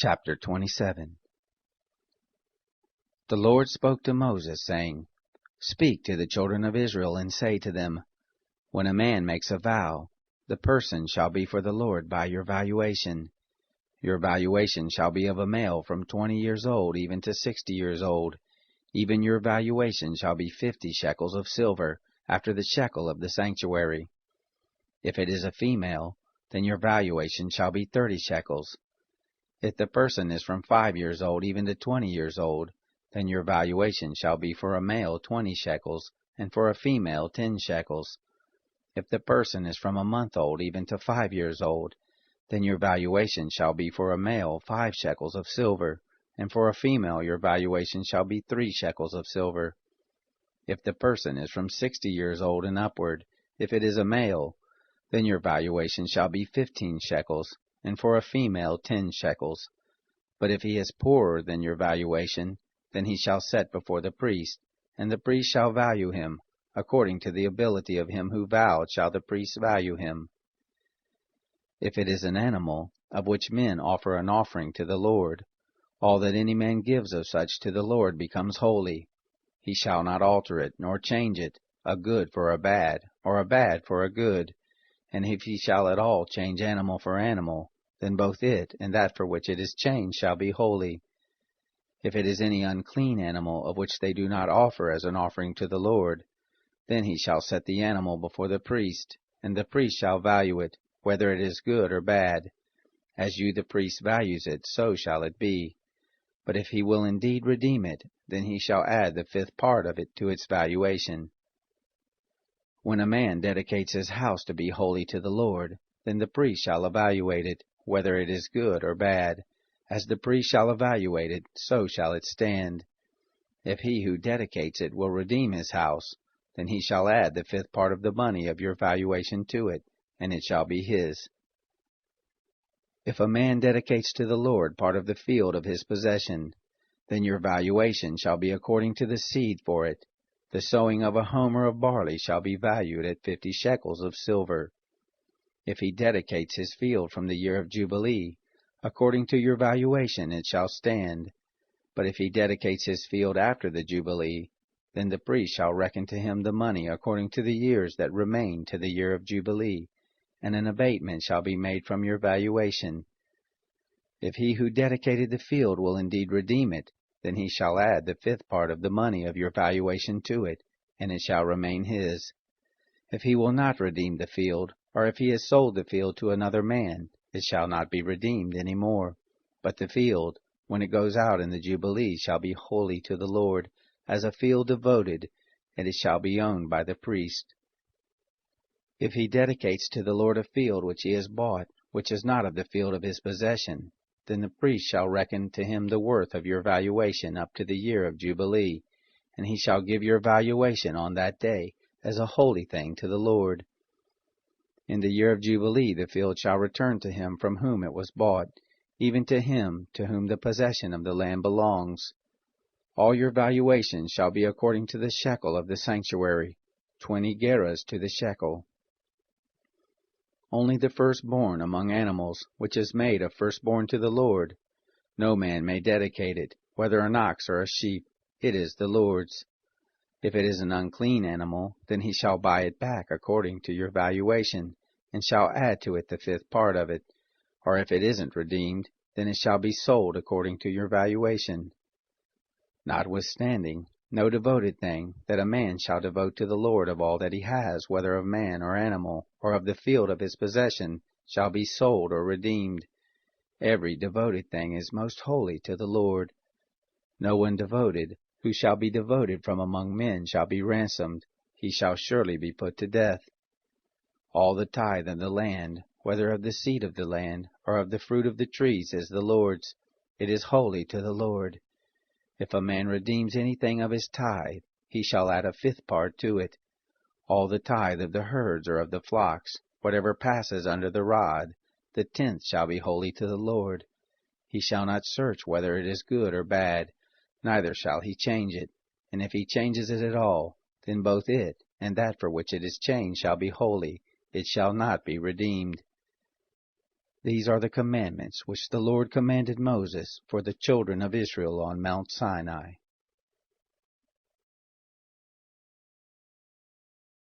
Chapter 27. The Lord spoke to Moses, saying, Speak to the children of Israel, and say to them, When a man makes a vow, the person shall be for the Lord by your valuation. Your valuation shall be of a male from 20 years old even to 60 years old. Even your valuation shall be 50 shekels of silver, after the shekel of the sanctuary. If it is a female, then your valuation shall be 30 shekels. If the person is from 5 years old even to 20 years old, then your valuation shall be for a male 20 shekels, and for a female 10 shekels. If the person is from a month old even to 5 years old, then your valuation shall be for a male 5 shekels of silver, and for a female your valuation shall be 3 shekels of silver. If the person is from 60 years old and upward, if it is a male, then your valuation shall be 15 shekels, and for a female 10 shekels. But if he is poorer than your valuation, then he shall set before the priest, and the priest shall value him. According to the ability of him who vowed shall the priest value him. If it is an animal, of which men offer an offering to the Lord, all that any man gives of such to the Lord becomes holy. He shall not alter it, nor change it, a good for a bad, or a bad for a good. And if he shall at all change animal for animal, then both it and that for which it is changed shall be holy. If it is any unclean animal of which they do not offer as an offering to the Lord, then he shall set the animal before the priest, and the priest shall value it, whether it is good or bad. As you the priest values it, so shall it be. But if he will indeed redeem it, then he shall add the 5th part of it to its valuation. When a man dedicates his house to be holy to the Lord, then the priest shall evaluate it, whether it is good or bad. As the priest shall evaluate it, so shall it stand. If he who dedicates it will redeem his house, then he shall add the 5th part of the money of your valuation to it, and it shall be his. If a man dedicates to the Lord part of the field of his possession, then your valuation shall be according to the seed for it. The sowing of a homer of barley shall be valued at 50 shekels of silver. If he dedicates his field from the year of Jubilee, according to your valuation it shall stand. But if he dedicates his field after the Jubilee, then the priest shall reckon to him the money according to the years that remain to the year of Jubilee, and an abatement shall be made from your valuation. If he who dedicated the field will indeed redeem it, then he shall add the 5th part of the money of your valuation to it, and it shall remain his. If he will not redeem the field, or if he has sold the field to another man, it shall not be redeemed any more. But the field, when it goes out in the Jubilee, shall be holy to the Lord, as a field devoted, and it shall be owned by the priest. If he dedicates to the Lord a field which he has bought, which is not of the field of his possession, then the priest shall reckon to him the worth of your valuation up to the year of Jubilee, and he shall give your valuation on that day as a holy thing to the Lord. In the year of Jubilee the field shall return to him from whom it was bought, even to him to whom the possession of the land belongs. All your valuation shall be according to the shekel of the sanctuary, 20 gerahs to the shekel. Only the firstborn among animals, which is made a firstborn to the Lord. No man may dedicate it, whether an ox or a sheep. It is the Lord's. If it is an unclean animal, then he shall buy it back according to your valuation, and shall add to it the 5th part of it. Or if it isn't redeemed, then it shall be sold according to your valuation. Notwithstanding, no devoted thing that a man shall devote to the Lord of all that he has, whether of man or animal, or of the field of his possession, shall be sold or redeemed. Every devoted thing is most holy to the Lord. No one devoted, who shall be devoted from among men, shall be ransomed. He shall surely be put to death. All the tithe of the land, whether of the seed of the land, or of the fruit of the trees, is the Lord's. It is holy to the Lord. If a man redeems anything of his tithe, he shall add a 5th part to it. All the tithe of the herds or of the flocks, whatever passes under the rod, the 10th shall be holy to the Lord. He shall not search whether it is good or bad, neither shall he change it. And if he changes it at all, then both it and that for which it is changed shall be holy. It shall not be redeemed. These are the commandments which the Lord commanded Moses for the children of Israel on Mount Sinai.